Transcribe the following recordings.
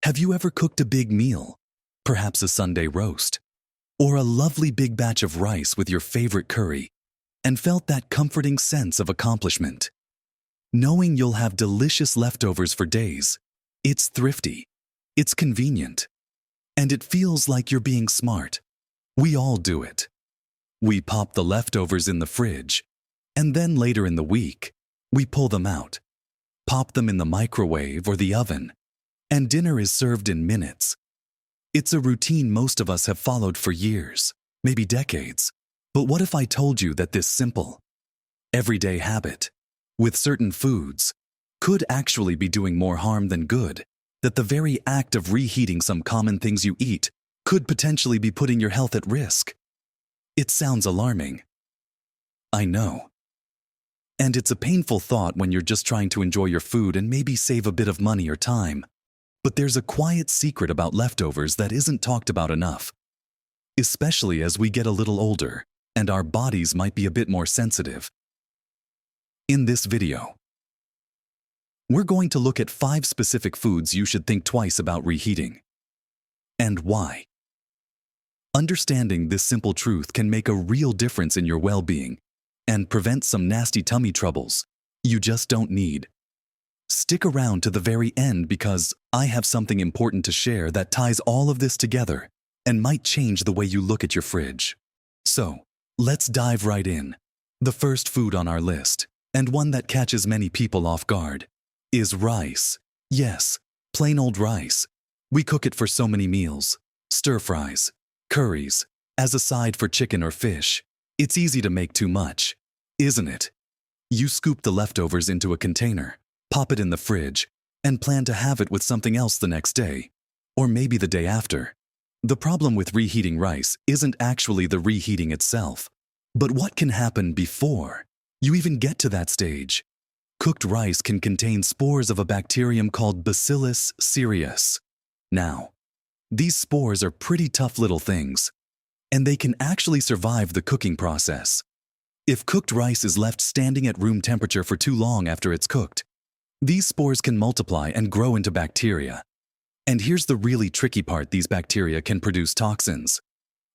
Have you ever cooked a big meal, perhaps a Sunday roast, or a lovely big batch of rice with your favorite curry, and felt that comforting sense of accomplishment? Knowing you'll have delicious leftovers for days, it's thrifty, it's convenient, and it feels like you're being smart. We all do it. We pop the leftovers in the fridge, and then later in the week, we pull them out, pop them in the microwave or the oven, and dinner is served in minutes. It's a routine most of us have followed for years, maybe decades. But what if I told you that this simple, everyday habit, with certain foods, could actually be doing more harm than good? That the very act of reheating some common things you eat could potentially be putting your health at risk? It sounds alarming. I know. And it's a painful thought when you're just trying to enjoy your food and maybe save a bit of money or time. But there's a quiet secret about leftovers that isn't talked about enough, especially as we get a little older and our bodies might be a bit more sensitive. In this video, we're going to look at 5 specific foods you should think twice about reheating. And why. Understanding this simple truth can make a real difference in your well-being and prevent some nasty tummy troubles you just don't need. Stick around to the very end because I have something important to share that ties all of this together and might change the way you look at your fridge. So, let's dive right in. The first food on our list, and one that catches many people off guard, is rice. Yes, plain old rice. We cook it for so many meals, stir-fries, curries, as a side for chicken or fish. It's easy to make too much, isn't it? You scoop the leftovers into a container, pop it in the fridge, and plan to have it with something else the next day, or maybe the day after. The problem with reheating rice isn't actually the reheating itself, but what can happen before you even get to that stage. Cooked rice can contain spores of a bacterium called Bacillus cereus. Now, these spores are pretty tough little things, and they can actually survive the cooking process. If cooked rice is left standing at room temperature for too long after it's cooked, these spores can multiply and grow into bacteria. And here's the really tricky part: these bacteria can produce toxins.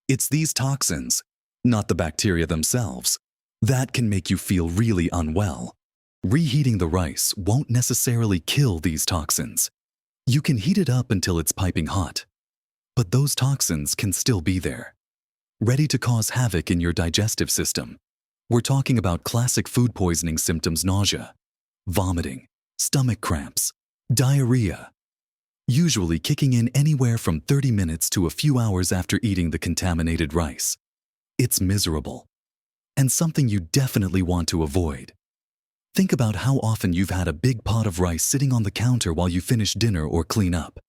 It's these toxins, not the bacteria themselves, that can make you feel really unwell. Reheating the rice won't necessarily kill these toxins. You can heat it up until it's piping hot, but those toxins can still be there, ready to cause havoc in your digestive system. We're talking about classic food poisoning symptoms: nausea, vomiting, stomach cramps, diarrhea, usually kicking in anywhere from 30 minutes to a few hours after eating the contaminated rice. It's miserable, and something you definitely want to avoid. Think about how often you've had a big pot of rice sitting on the counter while you finish dinner or clean up.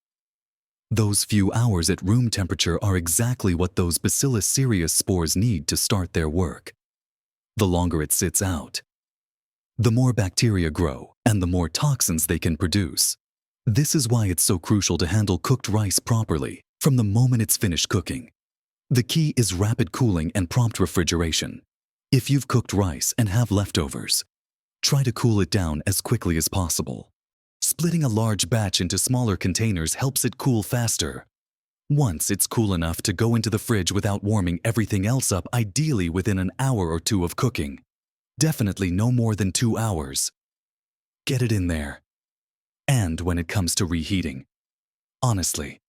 Those few hours at room temperature are exactly what those Bacillus cereus spores need to start their work. The longer it sits out, the more bacteria grow and the more toxins they can produce. This is why it's so crucial to handle cooked rice properly from the moment it's finished cooking. The key is rapid cooling and prompt refrigeration. If you've cooked rice and have leftovers, try to cool it down as quickly as possible. Splitting a large batch into smaller containers helps it cool faster. Once it's cool enough to go into the fridge without warming everything else up, ideally within an hour or 2 of cooking. Definitely no more than 2 hours. Get it in there. And when it comes to reheating, honestly,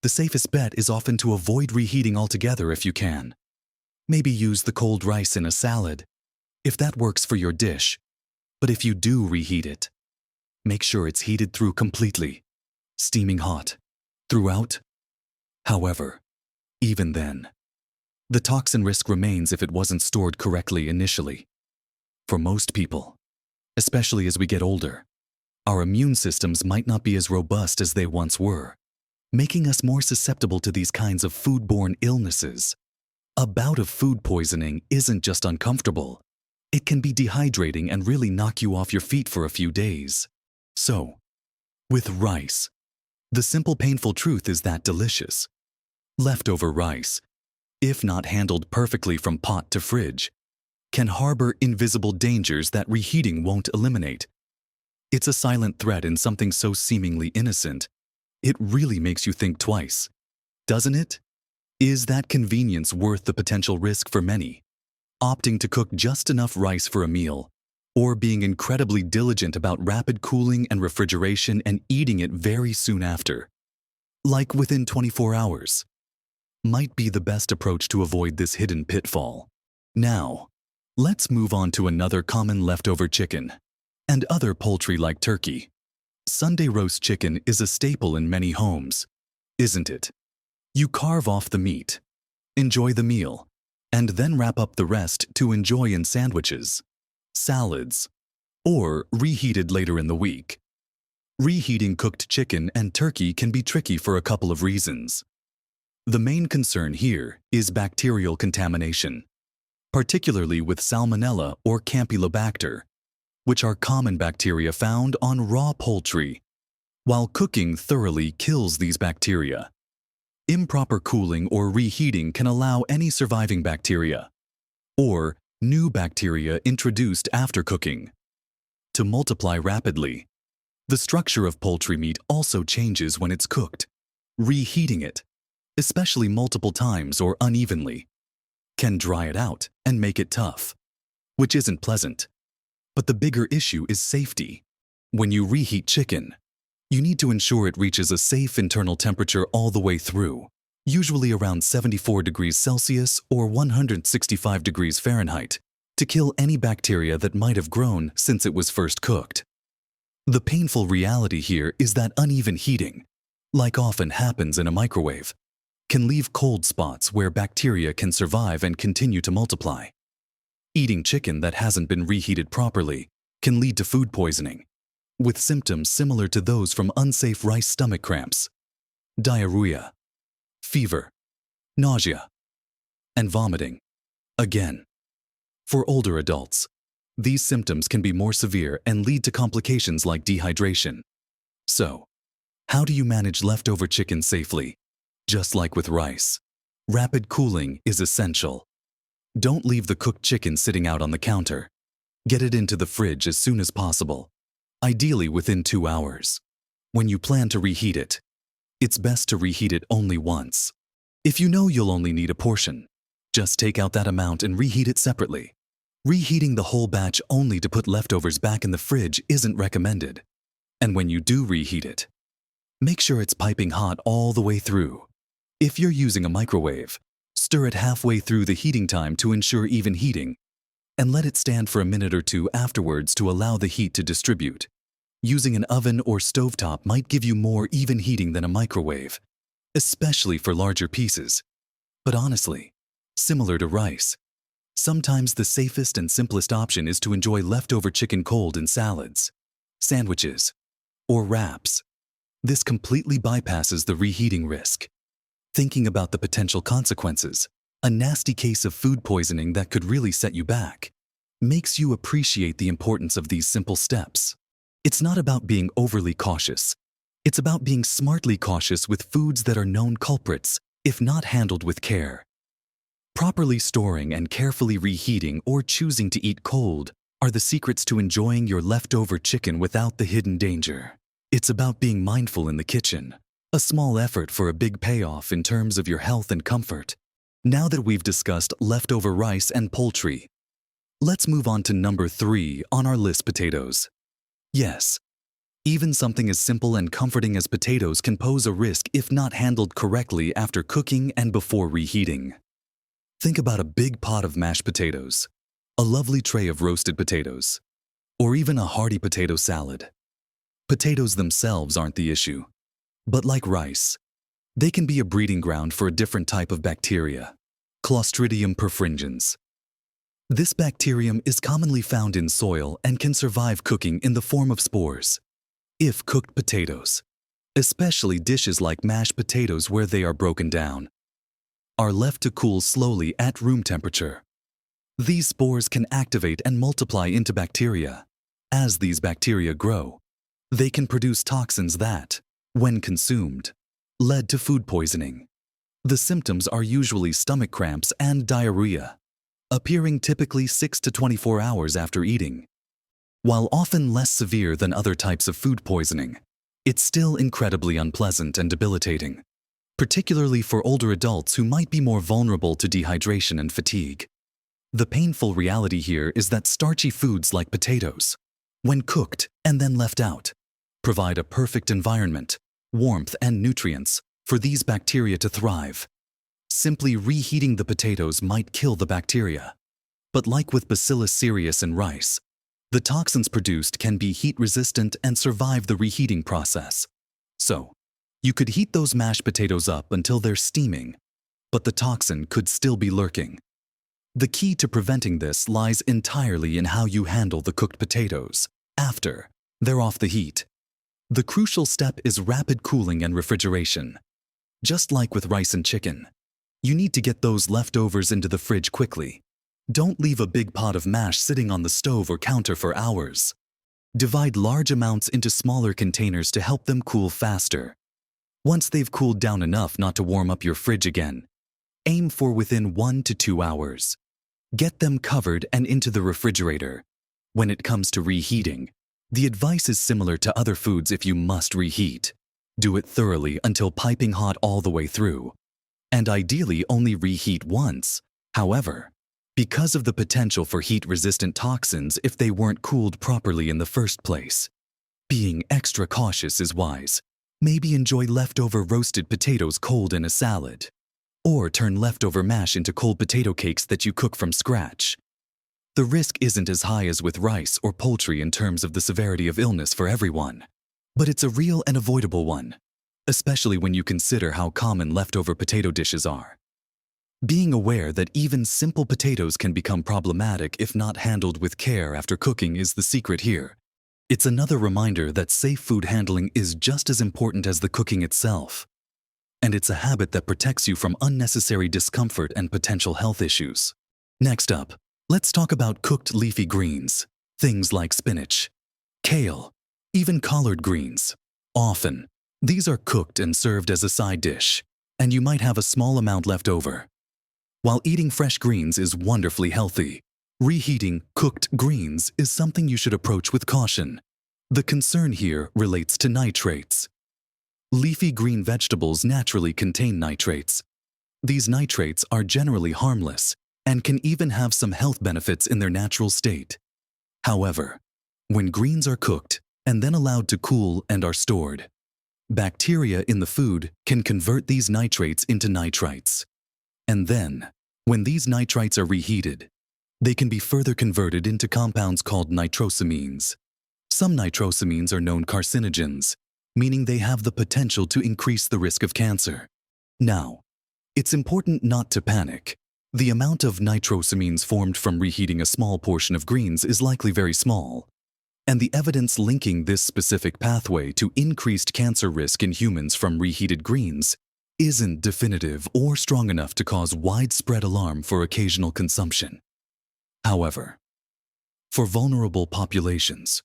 the safest bet is often to avoid reheating altogether if you can. Maybe use the cold rice in a salad, if that works for your dish. But if you do reheat it, make sure it's heated through completely, steaming hot, throughout. However, even then, the toxin risk remains if it wasn't stored correctly initially. For most people, especially as we get older, our immune systems might not be as robust as they once were, making us more susceptible to these kinds of foodborne illnesses. A bout of food poisoning isn't just uncomfortable. It can be dehydrating and really knock you off your feet for a few days. So, with rice, the simple painful truth is that delicious. Leftover rice, if not handled perfectly from pot to fridge, can harbor invisible dangers that reheating won't eliminate. It's a silent threat in something so seemingly innocent, It really makes you think twice, doesn't it? Is that convenience worth the potential risk for many? Opting to cook just enough rice for a meal, or being incredibly diligent about rapid cooling and refrigeration and eating it very soon after, like within 24 hours, might be the best approach to avoid this hidden pitfall. Now, let's move on to another common leftover chicken and other poultry like turkey. Sunday roast chicken is a staple in many homes, isn't it? You carve off the meat, enjoy the meal, and then wrap up the rest to enjoy in sandwiches, salads, or reheated later in the week. Reheating cooked chicken and turkey can be tricky for a couple of reasons. The main concern here is bacterial contamination, particularly with Salmonella or Campylobacter, which are common bacteria found on raw poultry, while cooking thoroughly kills these bacteria. Improper cooling or reheating can allow any surviving bacteria, or new bacteria introduced after cooking, to multiply rapidly. The structure of poultry meat also changes when it's cooked. Reheating it, especially multiple times or unevenly, can dry it out and make it tough, which isn't pleasant. But the bigger issue is safety. When you reheat chicken, you need to ensure it reaches a safe internal temperature all the way through, usually around 74 degrees Celsius or 165 degrees Fahrenheit, to kill any bacteria that might have grown since it was first cooked. The painful reality here is that uneven heating, like often happens in a microwave, can leave cold spots where bacteria can survive and continue to multiply. Eating chicken that hasn't been reheated properly can lead to food poisoning, with symptoms similar to those from unsafe rice stomach cramps, diarrhea, fever, nausea, and vomiting. Again, for older adults, these symptoms can be more severe and lead to complications like dehydration. So, how do you manage leftover chicken safely? Just like with rice, rapid cooling is essential. Don't leave the cooked chicken sitting out on the counter. Get it into the fridge as soon as possible, ideally within 2 hours. When you plan to reheat it, it's best to reheat it only once. If you know you'll only need a portion, just take out that amount and reheat it separately. Reheating the whole batch only to put leftovers back in the fridge isn't recommended. And when you do reheat it, make sure it's piping hot all the way through. If you're using a microwave, stir it halfway through the heating time to ensure even heating, and let it stand for a minute or two afterwards to allow the heat to distribute. Using an oven or stovetop might give you more even heating than a microwave, especially for larger pieces. But honestly, similar to rice, sometimes the safest and simplest option is to enjoy leftover chicken cold in salads, sandwiches, or wraps. This completely bypasses the reheating risk. Thinking about the potential consequences, a nasty case of food poisoning that could really set you back, makes you appreciate the importance of these simple steps. It's not about being overly cautious. It's about being smartly cautious with foods that are known culprits, if not handled with care. Properly storing and carefully reheating or choosing to eat cold are the secrets to enjoying your leftover chicken without the hidden danger. It's about being mindful in the kitchen. A small effort for a big payoff in terms of your health and comfort. Now that we've discussed leftover rice and poultry, let's move on to number 3 on our list: potatoes. Yes, even something as simple and comforting as potatoes can pose a risk if not handled correctly after cooking and before reheating. Think about a big pot of mashed potatoes, a lovely tray of roasted potatoes, or even a hearty potato salad. Potatoes themselves aren't the issue. But like rice, they can be a breeding ground for a different type of bacteria, Clostridium perfringens. This bacterium is commonly found in soil and can survive cooking in the form of spores. If cooked potatoes, especially dishes like mashed potatoes where they are broken down, are left to cool slowly at room temperature, these spores can activate and multiply into bacteria. As these bacteria grow, they can produce toxins that, when consumed, led to food poisoning. The symptoms are usually stomach cramps and diarrhea, appearing typically 6 to 24 hours after eating. While often less severe than other types of food poisoning, it's still incredibly unpleasant and debilitating, particularly for older adults who might be more vulnerable to dehydration and fatigue. The painful reality here is that starchy foods like potatoes, when cooked and then left out, provide a perfect environment, warmth, and nutrients for these bacteria to thrive. Simply reheating the potatoes might kill the bacteria. But like with Bacillus cereus in rice, the toxins produced can be heat-resistant and survive the reheating process. So, you could heat those mashed potatoes up until they're steaming, but the toxin could still be lurking. The key to preventing this lies entirely in how you handle the cooked potatoes after they're off the heat. The crucial step is rapid cooling and refrigeration. Just like with rice and chicken, you need to get those leftovers into the fridge quickly. Don't leave a big pot of mash sitting on the stove or counter for hours. Divide large amounts into smaller containers to help them cool faster. Once they've cooled down enough not to warm up your fridge again, aim for within 1 to 2 hours. Get them covered and into the refrigerator. When it comes to reheating, the advice is similar to other foods if you must reheat. Do it thoroughly until piping hot all the way through. And ideally only reheat once. However, because of the potential for heat-resistant toxins if they weren't cooled properly in the first place, being extra cautious is wise. Maybe enjoy leftover roasted potatoes cold in a salad. Or turn leftover mash into cold potato cakes that you cook from scratch. The risk isn't as high as with rice or poultry in terms of the severity of illness for everyone. But it's a real and avoidable one, especially when you consider how common leftover potato dishes are. Being aware that even simple potatoes can become problematic if not handled with care after cooking is the secret here. It's another reminder that safe food handling is just as important as the cooking itself. And it's a habit that protects you from unnecessary discomfort and potential health issues. Next up, let's talk about cooked leafy greens. Things like spinach, kale, even collard greens. Often, these are cooked and served as a side dish, and you might have a small amount left over. While eating fresh greens is wonderfully healthy, reheating cooked greens is something you should approach with caution. The concern here relates to nitrates. Leafy green vegetables naturally contain nitrates. These nitrates are generally harmless and can even have some health benefits in their natural state. However, when greens are cooked and then allowed to cool and are stored, bacteria in the food can convert these nitrates into nitrites. And then, when these nitrites are reheated, they can be further converted into compounds called nitrosamines. Some nitrosamines are known carcinogens, meaning they have the potential to increase the risk of cancer. Now, it's important not to panic. The amount of nitrosamines formed from reheating a small portion of greens is likely very small, and the evidence linking this specific pathway to increased cancer risk in humans from reheated greens isn't definitive or strong enough to cause widespread alarm for occasional consumption. However, for vulnerable populations,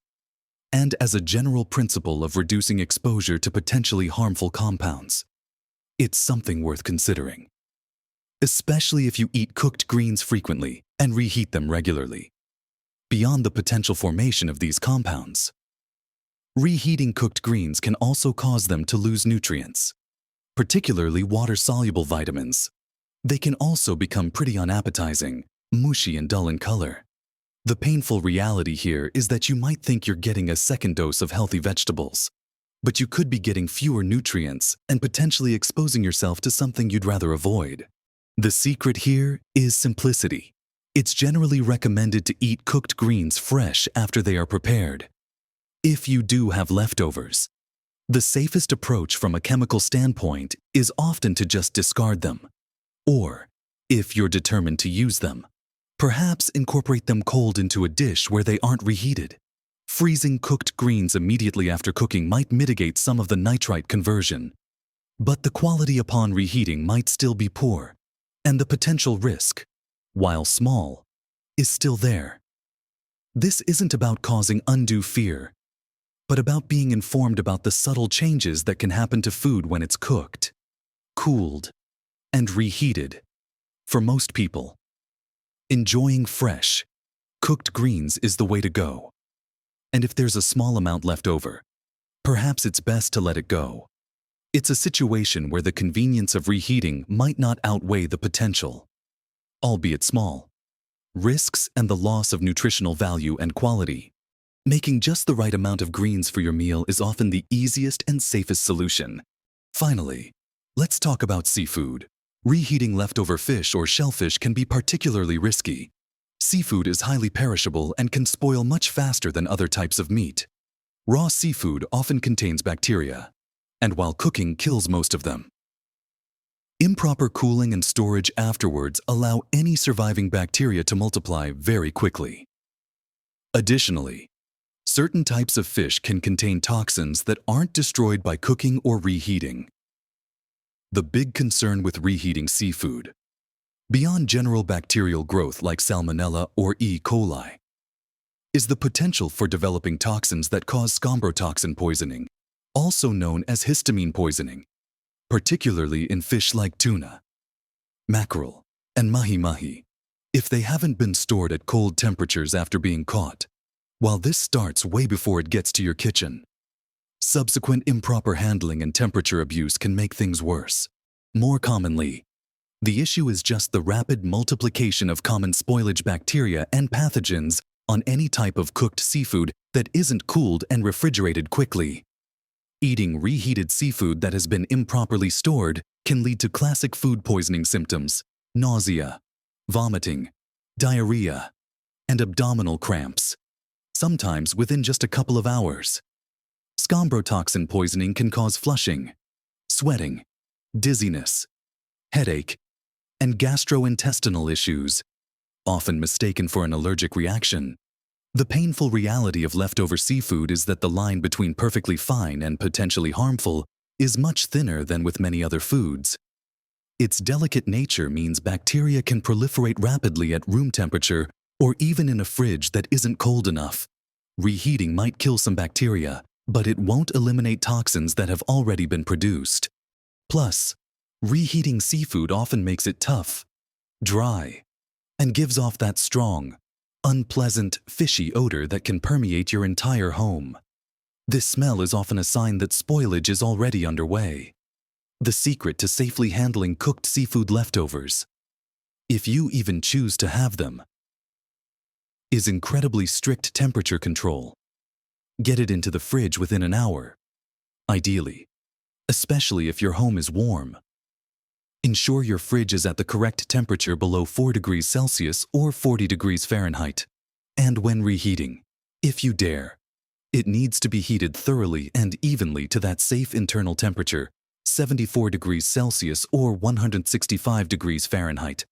and as a general principle of reducing exposure to potentially harmful compounds, it's something worth considering, especially if you eat cooked greens frequently and reheat them regularly. Beyond the potential formation of these compounds, reheating cooked greens can also cause them to lose nutrients, particularly water-soluble vitamins. They can also become pretty unappetizing, mushy, and dull in color. The painful reality here is that you might think you're getting a second dose of healthy vegetables, but you could be getting fewer nutrients and potentially exposing yourself to something you'd rather avoid. The secret here is simplicity. It's generally recommended to eat cooked greens fresh after they are prepared. If you do have leftovers, the safest approach from a chemical standpoint is often to just discard them. Or, if you're determined to use them, perhaps incorporate them cold into a dish where they aren't reheated. Freezing cooked greens immediately after cooking might mitigate some of the nitrite conversion, but the quality upon reheating might still be poor, and the potential risk, while small, is still there. This isn't about causing undue fear, but about being informed about the subtle changes that can happen to food when it's cooked, cooled, and reheated. For most people, enjoying fresh, cooked greens is the way to go. And if there's a small amount left over, perhaps it's best to let it go. It's a situation where the convenience of reheating might not outweigh the potential, albeit small, risks and the loss of nutritional value and quality. Making just the right amount of greens for your meal is often the easiest and safest solution. Finally, let's talk about seafood. Reheating leftover fish or shellfish can be particularly risky. Seafood is highly perishable and can spoil much faster than other types of meat. Raw seafood often contains bacteria, and while cooking kills most of them. Improper cooling and storage afterwards allow any surviving bacteria to multiply very quickly. Additionally, certain types of fish can contain toxins that aren't destroyed by cooking or reheating. The big concern with reheating seafood, beyond general bacterial growth like Salmonella or E. coli, is the potential for developing toxins that cause scombrotoxin poisoning, also known as histamine poisoning, particularly in fish like tuna, mackerel, and mahi-mahi, if they haven't been stored at cold temperatures after being caught. While this starts way before it gets to your kitchen, subsequent improper handling and temperature abuse can make things worse. More commonly, the issue is just the rapid multiplication of common spoilage bacteria and pathogens on any type of cooked seafood that isn't cooled and refrigerated quickly. Eating reheated seafood that has been improperly stored can lead to classic food poisoning symptoms: nausea, vomiting, diarrhea, and abdominal cramps, sometimes within just a couple of hours. Scombrotoxin poisoning can cause flushing, sweating, dizziness, headache, and gastrointestinal issues, often mistaken for an allergic reaction. The painful reality of leftover seafood is that the line between perfectly fine and potentially harmful is much thinner than with many other foods. Its delicate nature means bacteria can proliferate rapidly at room temperature or even in a fridge that isn't cold enough. Reheating might kill some bacteria, but it won't eliminate toxins that have already been produced. Plus, reheating seafood often makes it tough, dry, and gives off that strong, unpleasant, fishy odor that can permeate your entire home. This smell is often a sign that spoilage is already underway. The secret to safely handling cooked seafood leftovers, if you even choose to have them, is incredibly strict temperature control. Get it into the fridge within an hour, ideally, especially if your home is warm. Ensure your fridge is at the correct temperature below 4 degrees Celsius or 40 degrees Fahrenheit. And when reheating, if you dare, it needs to be heated thoroughly and evenly to that safe internal temperature, 74 degrees Celsius or 165 degrees Fahrenheit.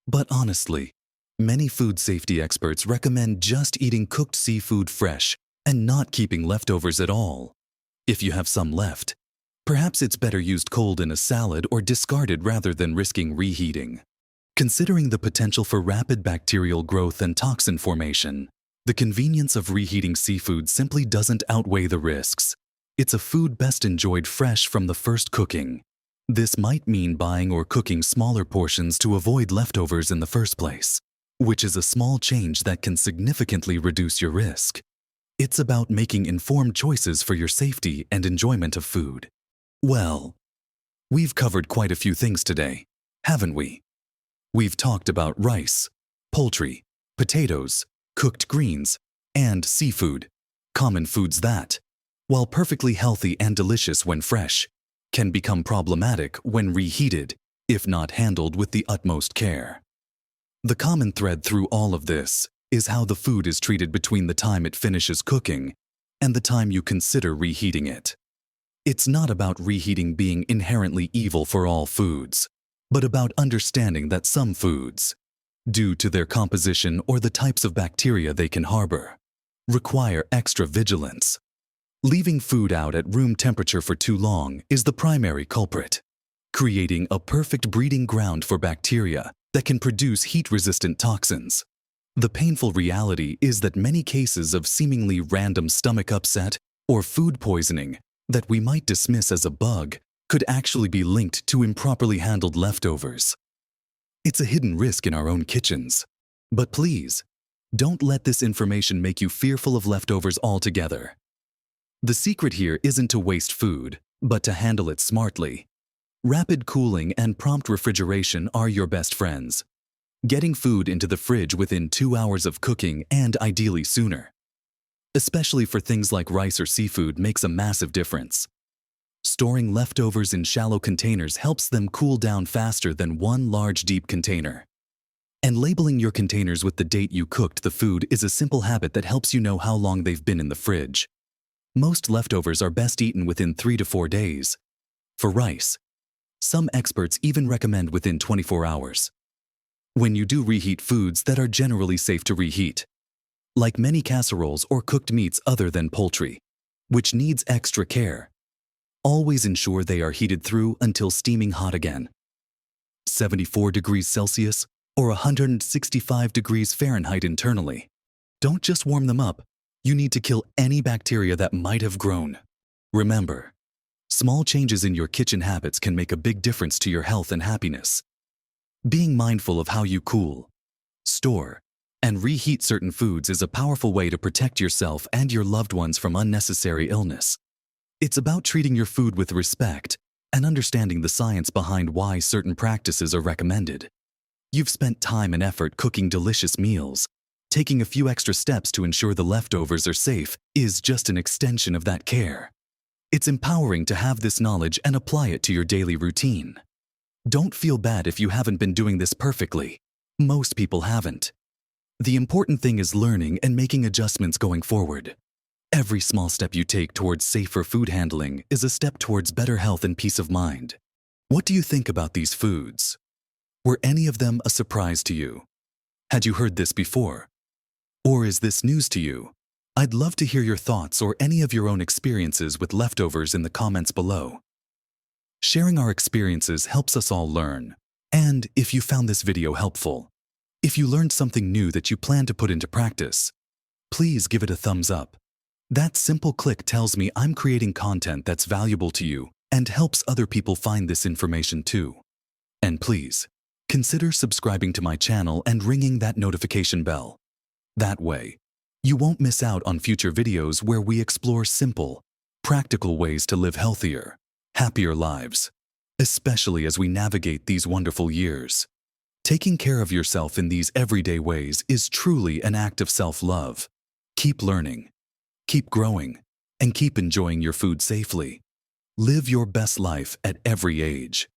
But honestly, many food safety experts recommend just eating cooked seafood fresh and not keeping leftovers at all. If you have some left, perhaps it's better used cold in a salad or discarded rather than risking reheating. Considering the potential for rapid bacterial growth and toxin formation, the convenience of reheating seafood simply doesn't outweigh the risks. It's a food best enjoyed fresh from the first cooking. This might mean buying or cooking smaller portions to avoid leftovers in the first place, which is a small change that can significantly reduce your risk. It's about making informed choices for your safety and enjoyment of food. Well, we've covered quite a few things today, haven't we? We've talked about rice, poultry, potatoes, cooked greens, and seafood, common foods that, while perfectly healthy and delicious when fresh, can become problematic when reheated, if not handled with the utmost care. The common thread through all of this is how the food is treated between the time it finishes cooking and the time you consider reheating it. It's not about reheating being inherently evil for all foods, but about understanding that some foods, due to their composition or the types of bacteria they can harbor, require extra vigilance. Leaving food out at room temperature for too long is the primary culprit, creating a perfect breeding ground for bacteria that can produce heat-resistant toxins. The painful reality is that many cases of seemingly random stomach upset or food poisoning that we might dismiss as a bug could actually be linked to improperly handled leftovers. It's a hidden risk in our own kitchens. But please, don't let this information make you fearful of leftovers altogether. The secret here isn't to waste food, but to handle it smartly. Rapid cooling and prompt refrigeration are your best friends. Getting food into the fridge within 2 hours of cooking and ideally sooner, especially for things like rice or seafood, makes a massive difference. Storing leftovers in shallow containers helps them cool down faster than one large deep container. And labeling your containers with the date you cooked the food is a simple habit that helps you know how long they've been in the fridge. Most leftovers are best eaten within 3 to 4 days. For rice, some experts even recommend within 24 hours. When you do reheat foods that are generally safe to reheat, like many casseroles or cooked meats other than poultry, which needs extra care, always ensure they are heated through until steaming hot again. 74 degrees Celsius or 165 degrees Fahrenheit internally. Don't just warm them up, you need to kill any bacteria that might have grown. Remember, small changes in your kitchen habits can make a big difference to your health and happiness. Being mindful of how you cool, store, and reheat certain foods is a powerful way to protect yourself and your loved ones from unnecessary illness. It's about treating your food with respect and understanding the science behind why certain practices are recommended. You've spent time and effort cooking delicious meals. Taking a few extra steps to ensure the leftovers are safe is just an extension of that care. It's empowering to have this knowledge and apply it to your daily routine. Don't feel bad if you haven't been doing this perfectly. Most people haven't. The important thing is learning and making adjustments going forward. Every small step you take towards safer food handling is a step towards better health and peace of mind. What do you think about these foods? Were any of them a surprise to you? Had you heard this before? Or is this news to you? I'd love to hear your thoughts or any of your own experiences with leftovers in the comments below. Sharing our experiences helps us all learn. And if you found this video helpful, if you learned something new that you plan to put into practice, please give it a thumbs up. That simple click tells me I'm creating content that's valuable to you and helps other people find this information too. And please, consider subscribing to my channel and ringing that notification bell. That way, you won't miss out on future videos where we explore simple, practical ways to live healthier, happier lives, especially as we navigate these wonderful years. Taking care of yourself in these everyday ways is truly an act of self-love. Keep learning, keep growing, and keep enjoying your food safely. Live your best life at every age.